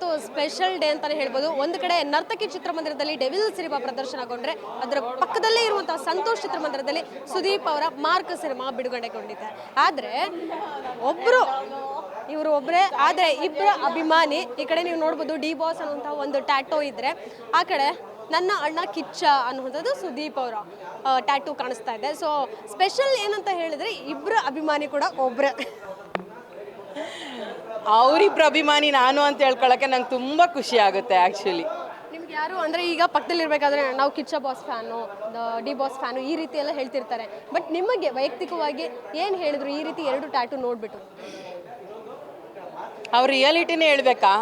ಇವತ್ತು special day ಅಂತಾನೆ ಹೇಳ್ಬೋದು. ಒಂದು ಕಡೆ ನರ್ತಕಿ ಚಿತ್ರಮಂದಿರದಲ್ಲಿ ಡೆವಿಲ್ ಸಿನಿಮಾ ಪ್ರದರ್ಶನಗೊಂಡ್ರೆ ಅದರ ಪಕ್ಕದಲ್ಲೇ ಇರುವಂತಹ ಸಂತೋಷ್ ಚಿತ್ರಮಂದಿರದಲ್ಲಿ ಸುದೀಪ್ ಅವರ ಮಾರ್ಕ್ ಸಿನಿಮಾ ಬಿಡುಗಡೆಗೊಂಡಿದೆ. ಆದರೆ ಇವರು ಒಬ್ಬರೇ, ಆದರೆ ಇಬ್ಬರ ಅಭಿಮಾನಿ. ಈ ಕಡೆ ನೀವು ನೋಡ್ಬೋದು ಡಿ ಬಾಸ್ ಅನ್ನುವಂತಹ ಒಂದು ಟ್ಯಾಟೋ ಇದ್ರೆ, ಆ ಕಡೆ ನನ್ನ ಅಣ್ಣ ಕಿಚ್ಚ ಅನ್ನುವಂಥದ್ದು ಸುದೀಪ್ ಅವರ ಟ್ಯಾಟೂ ಕಾಣಿಸ್ತಾ ಇದೆ. ಸೊ ಸ್ಪೆಷಲ್ ಏನಂತ ಹೇಳಿದ್ರೆ ಇಬ್ಬರ ಅಭಿಮಾನಿ ಕೂಡ ಒಬ್ಬರೇ. ಅವರಿಬ್ಬರ ಅಭಿಮಾನಿ ನಾನು ಅಂತ ಹೇಳ್ಕೊಳ್ಳೋಕ್ಕೆ ನಂಗೆ ತುಂಬ ಖುಷಿ ಆಗುತ್ತೆ ಆ್ಯಕ್ಚುಲಿ. ನಿಮ್ಗೆ ಯಾರು ಅಂದರೆ ಈಗ ಪಕ್ಕದಲ್ಲಿ ಇರಬೇಕಾದ್ರೆ ನಾವು Kichcha boss fan, D boss fan ಈ ರೀತಿ ಎಲ್ಲ ಹೇಳ್ತಿರ್ತಾರೆ. ಬಟ್ ನಿಮಗೆ ವೈಯಕ್ತಿಕವಾಗಿ ಏನು ಹೇಳಿದ್ರು ಈ ರೀತಿ ಎರಡು ಟ್ಯಾಟೂ ನೋಡಿಬಿಟ್ಟು? ಅವ್ರ ರಿಯಾಲಿಟಿನೇ ಹೇಳ್ಬೇಕಾ?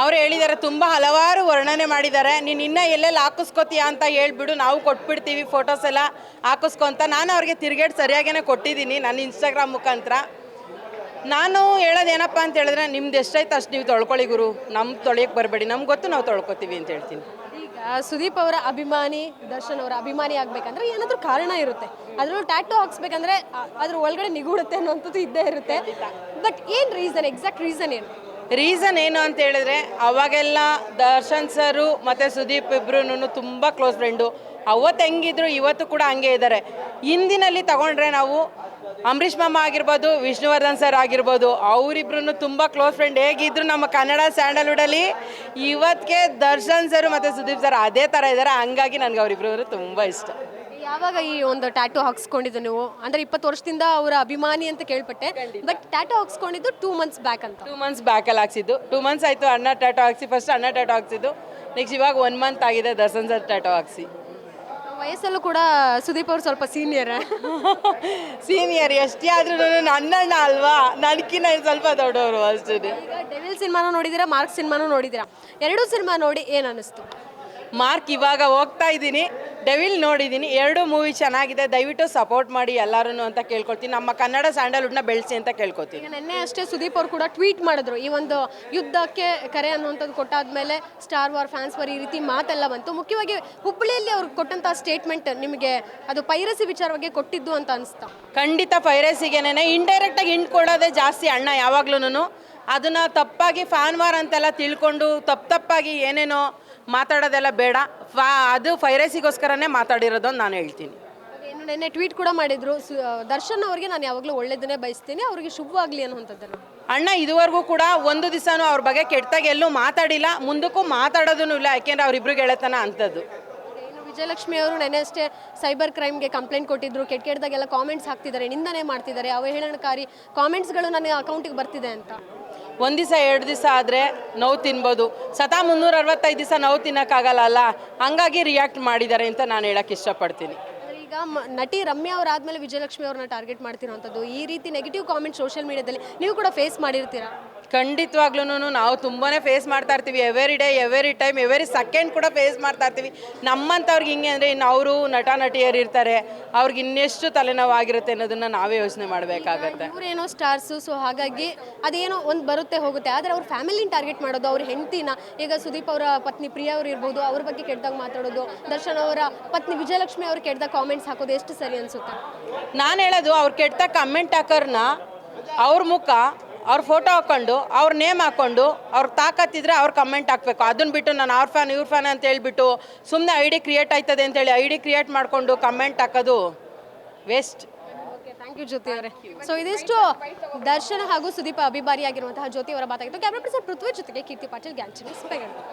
ಅವ್ರು ಹೇಳಿದ್ದಾರೆ, ತುಂಬ ಹಲವಾರು ವರ್ಣನೆ ಮಾಡಿದ್ದಾರೆ. ನೀನು ಇನ್ನೂ ಎಲ್ಲೆಲ್ಲಿ ಹಾಕಿಸ್ಕೋತೀಯ ಅಂತ ಹೇಳ್ಬಿಡು, ನಾವು ಕೊಟ್ಬಿಡ್ತೀವಿ ಫೋಟೋಸ್ ಎಲ್ಲ ಹಾಕಿಸ್ಕೊಂತ. ನಾನು ಅವ್ರಿಗೆ ತಿರುಗೇಟ್ ಸರಿಯಾಗೇ ಕೊಟ್ಟಿದ್ದೀನಿ ನನ್ನ ಇನ್ಸ್ಟಾಗ್ರಾಮ್ ಮುಖಾಂತರ. ನಾನು ಹೇಳೋದೇನಪ್ಪ ಅಂತ ಹೇಳಿದ್ರೆ, ನಿಮ್ದು ಎಷ್ಟೈತೆ ಅಷ್ಟು ನೀವು ತೊಳ್ಕೊಳ್ಳಿ ಗುರು, ನಮ್ಗೆ ತೊಳೆಯೋಕ್ಕೆ ಬರಬೇಡಿ, ನಮ್ಗೆ ಗೊತ್ತು ನಾವು ತೊಳ್ಕೊತೀವಿ ಅಂತ ಹೇಳ್ತೀನಿ. ಈಗ ಸುದೀಪ್ ಅವರ ಅಭಿಮಾನಿ, ದರ್ಶನ್ ಅವರ ಅಭಿಮಾನಿ ಆಗಬೇಕಂದ್ರೆ ಏನಾದರೂ ಕಾರಣ ಇರುತ್ತೆ. ಅದರಲ್ಲೂ ಟ್ಯಾಟೂ ಹಾಕ್ಸ್ಬೇಕಂದ್ರೆ ಅದ್ರ ಒಳಗಡೆ ನಿಗೂಡುತ್ತೆ ಅನ್ನೋಂಥದ್ದು ಇದ್ದೇ ಇರುತ್ತೆ. ಬಟ್ ಏನು ರೀಸನ್, ಎಕ್ಸಾಕ್ಟ್ ರೀಸನ್ ಏನು? ರೀಸನ್ ಏನು ಅಂತ ಹೇಳಿದ್ರೆ, ಅವಾಗೆಲ್ಲ ದರ್ಶನ್ ಸರು ಮತ್ತು ಸುದೀಪ್ ಇಬ್ರು ತುಂಬ ಕ್ಲೋಸ್ ಫ್ರೆಂಡು. ಅವತ್ತು ಹೆಂಗಿದ್ರು ಇವತ್ತು ಕೂಡ ಹಂಗೆ ಇದ್ದಾರೆ. ಹಿಂದಿನಲ್ಲಿ ತಗೊಂಡ್ರೆ ನಾವು ಅಂಬರೀಷ್ ಮಾಮ ಆಗಿರ್ಬೋದು, ವಿಷ್ಣುವರ್ಧನ್ ಸರ್ ಆಗಿರ್ಬೋದು, ಅವರಿಬ್ರು ತುಂಬ ಕ್ಲೋಸ್ ಫ್ರೆಂಡ್. ಹೇಗಿದ್ರು ನಮ್ಮ ಕನ್ನಡ ಸ್ಯಾಂಡಲ್ವುಡಲ್ಲಿ ಇವತ್ತಿಗೆ ದರ್ಶನ್ ಸರು ಮತ್ತು ಸುದೀಪ್ ಸರ್ ಅದೇ ಥರ ಇದ್ದಾರೆ. ಹಂಗಾಗಿ ನನಗೆ ಅವರಿಬ್ರು ತುಂಬ ಇಷ್ಟ. ಯಾವಾಗ ಈ ಒಂದು ಟ್ಯಾಟೂ ಹಾಕ್ಸ್ಕೊಂಡಿದ್ದು ನೀವು? ಅಂದರೆ 20 ವರ್ಷದಿಂದ ಅವರ ಅಭಿಮಾನಿ ಅಂತ ಕೇಳ್ಪಟ್ಟೆ. ಬಟ್ ಟ್ಯಾಟೂ ಹಾಕ್ಸ್ಕೊಂಡಿದ್ದು 2 months ಬ್ಯಾಕ್ ಅಂತ. 2 months ಬ್ಯಾಕಲ್ಲಿ ಹಾಕ್ಸಿದ್ದು. 2 months ಆಯಿತು ಅಣ್ಣ ಟ್ಯಾಟೋ ಹಾಕ್ಸಿ. ಫಸ್ಟ್ ಅಣ್ಣ ಟ್ಯಾಟೋ ಹಾಕ್ಸಿದ್ದು, ನೆಕ್ಸ್ಟ್ ಇವಾಗ 1 month ಆಗಿದೆ ದರ್ಶನ್ ಸರ್ ಟ್ಯಾಟೋ ಹಾಕ್ಸಿ. ವಯಸ್ಸಲ್ಲೂ ಕೂಡ ಸುದೀಪ್ ಅವರು ಸ್ವಲ್ಪ ಸೀನಿಯರ್. ಎಷ್ಟೇ ಆದ್ರೂ ನನ್ನಣ್ಣ ಅಲ್ವಾ, ನನಗಿನ್ನ ಸ್ವಲ್ಪ ದೊಡ್ಡವರು ಅಷ್ಟೇ. ಈಗ ಡೆವಿಲ್ ಸಿನಿಮಾನು ನೋಡಿದ್ದೀರಾ, ಮಾರ್ಕ್ ಸಿನಿಮಾನು ನೋಡಿದ್ದೀರಾ. ಎರಡೂ ಸಿನಿಮಾ ನೋಡಿ ಏನು ಅನ್ನಿಸ್ತು? ಮಾರ್ಕ್ ಇವಾಗ ಹೋಗ್ತಾ ಇದ್ದೀನಿ, ಡೆವಿಲ್ ನೋಡಿದ್ದೀನಿ. 2 ಮೂವಿ ಚೆನ್ನಾಗಿದೆ. ದಯವಿಟ್ಟು ಸಪೋರ್ಟ್ ಮಾಡಿ ಎಲ್ಲರೂ ಅಂತ ಕೇಳ್ಕೊಳ್ತೀನಿ. ನಮ್ಮ ಕನ್ನಡ ಸ್ಯಾಂಡಲ್ವುಡ್ನ ಬೆಳೆಸಿ ಅಂತ ಕೇಳ್ಕೊತೀನಿ. ಈಗ ನಿನ್ನೆ ಅಷ್ಟೇ ಸುದೀಪ್ ಅವರು ಕೂಡ ಟ್ವೀಟ್ ಮಾಡಿದ್ರು, ಈ ಒಂದು ಯುದ್ಧಕ್ಕೆ ಕರೆ ಅನ್ನುವಂಥದ್ದು ಕೊಟ್ಟಾದ್ಮೇಲೆ ಸ್ಟಾರ್ ವಾರ್, ಫ್ಯಾನ್ಸ್ ವಾರ್ ಈ ರೀತಿ ಮಾತೆಲ್ಲ ಬಂತು. ಮುಖ್ಯವಾಗಿ ಹುಬ್ಬಳ್ಳಿಯಲ್ಲಿ ಅವ್ರು ಕೊಟ್ಟಂಥ ಸ್ಟೇಟ್ಮೆಂಟ್ ನಿಮಗೆ ಅದು ಪೈರಸಿ ವಿಚಾರವಾಗಿ ಕೊಟ್ಟಿದ್ದು ಅಂತ ಅನಿಸ್ತಾ? ಖಂಡಿತ ಪೈರಸಿಗೇನೆ ಇಂಡೈರೆಕ್ಟಾಗಿ ಹಿಂಟ್ ಕೊಡೋದೇ ಜಾಸ್ತಿ ಅಣ್ಣ ಯಾವಾಗ್ಲೂ. ಅದನ್ನು ತಪ್ಪಾಗಿ ಫ್ಯಾನ್ ವಾರ್ ಅಂತೆಲ್ಲ ತಿಳ್ಕೊಂಡು ತಪ್ಪಾಗಿ ಏನೇನೋ ಮಾತಾಡೋದೆಲ್ಲ ಬೇಡ. ಅದು ಪೈರಸಿಗೋಸ್ಕರನೇ ಮಾತಾಡಿರೋದು ಅಂತ ನಾನು ಹೇಳ್ತೀನಿ. ಇನ್ನು ನಿನ್ನೆ ಟ್ವೀಟ್ ಕೂಡ ಮಾಡಿದ್ರು, ದರ್ಶನ್ ಅವರಿಗೆ ನಾನು ಯಾವಾಗಲೂ ಒಳ್ಳೇದನ್ನೇ ಬಯಸ್ತೀನಿ, ಅವರಿಗೆ ಶುಭವಾಗಲಿ ಅನ್ನುವಂಥದ್ದನ್ನು. ಅಣ್ಣ ಇದುವರೆಗೂ ಕೂಡ ಒಂದು ದಿವಸನೂ ಅವ್ರ ಬಗ್ಗೆ ಕೆಟ್ಟದಾಗಿ ಎಲ್ಲೂ ಮಾತಾಡಿಲ್ಲ, ಮುಂದಕ್ಕೂ ಮಾತಾಡೋದೂ ಇಲ್ಲ. ಯಾಕೆಂದ್ರೆ ಅವರಿಬ್ರು ಗೆಳೆತನ ಅಂಥದ್ದು. ಇನ್ನು ವಿಜಯಲಕ್ಷ್ಮಿ ಅವರು ನೆನ್ನೆ ಅಷ್ಟೇ ಸೈಬರ್ ಕ್ರೈಮ್ಗೆ ಕಂಪ್ಲೇಂಟ್ ಕೊಟ್ಟಿದ್ರು. ಕೆಟ್ಟದಾಗೆಲ್ಲ ಕಾಮೆಂಟ್ಸ್ ಹಾಕ್ತಿದ್ದಾರೆ, ನಿಂದನೆ ಮಾಡ್ತಿದ್ದಾರೆ, ಅವಹೇಳನಕಾರಿ ಕಾಮೆಂಟ್ಸ್ಗಳು ನನ್ನ ಅಕೌಂಟಿಗೆ ಬರ್ತಿದೆ ಅಂತ. 1 ದಿವಸ 2 ದಿವಸ ಆದರೆ ನೋವು ತಿನ್ಬೋದು, 365 ದಿವಸ ನೋವು ತಿನ್ನೋಕ್ಕಾಗಲ್ಲ ಅಲ್ಲ. ಹಂಗಾಗಿ ರಿಯಾಕ್ಟ್ ಮಾಡಿದ್ದಾರೆ ಅಂತ ನಾನು ಹೇಳಕ್ಕೆ ಇಷ್ಟಪಡ್ತೀನಿ. ಈಗ ನಟಿ ರಮ್ಯಾ ಅವರಾದ್ಮೇಲೆ ವಿಜಯಲಕ್ಷ್ಮಿ ಅವ್ರನ್ನ ಟಾರ್ಗೆಟ್ ಮಾಡ್ತಿರೋಂಥದ್ದು, ಈ ರೀತಿ ನೆಗೆಟಿವ್ ಕಾಮೆಂಟ್ ಸೋಷಿಯಲ್ ಮೀಡಿಯಾದಲ್ಲಿ ನೀವು ಕೂಡ ಫೇಸ್ ಮಾಡಿರ್ತೀರಾ? ಖಂಡಿತವಾಗ್ಲೂ ನಾವು ತುಂಬಾ ಫೇಸ್ ಮಾಡ್ತಾ ಇರ್ತೀವಿ. Every day, every time, every second ಕೂಡ ಫೇಸ್ ಮಾಡ್ತಾ ಇರ್ತೀವಿ. ನಮ್ಮಂಥವ್ರಿಗೆ ಹಿಂಗೆ ಅಂದರೆ ಇನ್ನು ಅವರು ನಟಿಯರು ಇರ್ತಾರೆ, ಅವ್ರಿಗೆ ಇನ್ನೆಷ್ಟು ತಲೆನೋವಾಗಿರುತ್ತೆ ಅನ್ನೋದನ್ನು ನಾವೇ ಯೋಚನೆ ಮಾಡಬೇಕಾಗತ್ತೆ. ಇವರೇನೋ ಸ್ಟಾರ್ಸು, ಸೊ ಹಾಗಾಗಿ ಅದೇನೋ ಒಂದು ಬರುತ್ತೆ ಹೋಗುತ್ತೆ. ಆದರೆ ಅವ್ರ ಫ್ಯಾಮಿಲಿನ ಟಾರ್ಗೆಟ್ ಮಾಡೋದು, ಅವ್ರ ಹೆಂಡತಿನ, ಈಗ ಸುದೀಪ್ ಅವರ ಪತ್ನಿ ಪ್ರಿಯಾ ಅವರು ಇರ್ಬೋದು, ಅವ್ರ ಬಗ್ಗೆ ಕೆಟ್ಟದಾಗ ಮಾತಾಡೋದು, ದರ್ಶನ್ ಅವರ ಪತ್ನಿ ವಿಜಯಲಕ್ಷ್ಮಿ ಅವ್ರ ಕೆಟ್ಟದಾಗ ಕಾಮೆಂಟ್ಸ್ ಹಾಕೋದು ಎಷ್ಟು ಸರಿ ಅನಿಸುತ್ತೆ? ನಾನು ಹೇಳೋದು, ಅವ್ರು ಕೆಟ್ಟದಾಗ ಕಮೆಂಟ್ ಹಾಕೋರ್ನ ಅವ್ರ ಮುಖ, ಅವ್ರ ಫೋಟೋ ಹಾಕ್ಕೊಂಡು, ಅವ್ರ ನೇಮ್ ಹಾಕ್ಕೊಂಡು, ಅವ್ರು ತಾಕತ್ತಿದ್ರೆ ಅವ್ರು ಕಮೆಂಟ್ ಹಾಕಬೇಕು. ಅದನ್ನ ಬಿಟ್ಟು ನಾನು ಅವ್ರ ಫ್ಯಾನ್ ಇವ್ರ ಫ್ಯಾನ್ ಅಂತ ಹೇಳ್ಬಿಟ್ಟು ಸುಮ್ಮನೆ ID ಕ್ರಿಯೇಟ್ ಆಯ್ತದೆ ಅಂತೇಳಿ ID ಕ್ರಿಯೇಟ್ ಮಾಡಿಕೊಂಡು ಕಮೆಂಟ್ ಹಾಕೋದು ವೇಸ್ಟ್. ಥ್ಯಾಂಕ್ ಯು ಜ್ಯೋತಿ ಅವರೇ. ಸೊ ಇದಿಷ್ಟು ದರ್ಶನ್ ಹಾಗೂ ಸುದೀಪ್ ಅಭಿಮಾನಿಯಾಗಿರುವಂತಹ ಜ್ಯೋತಿ ಅವರ ಮಾತಾಗಿತ್ತು. ಕ್ಯಾಮ್ರಾ ಪರ್ಸನ್ ಪೃಥ್ವಿ ಜೊತೆಗೆ ಕೀರ್ತಿ ಪಾಟೀಲ್, ಗ್ಯಾಂಗ್ ನ್ಯೂಸ್, ಬೆಂಗಳೂರು.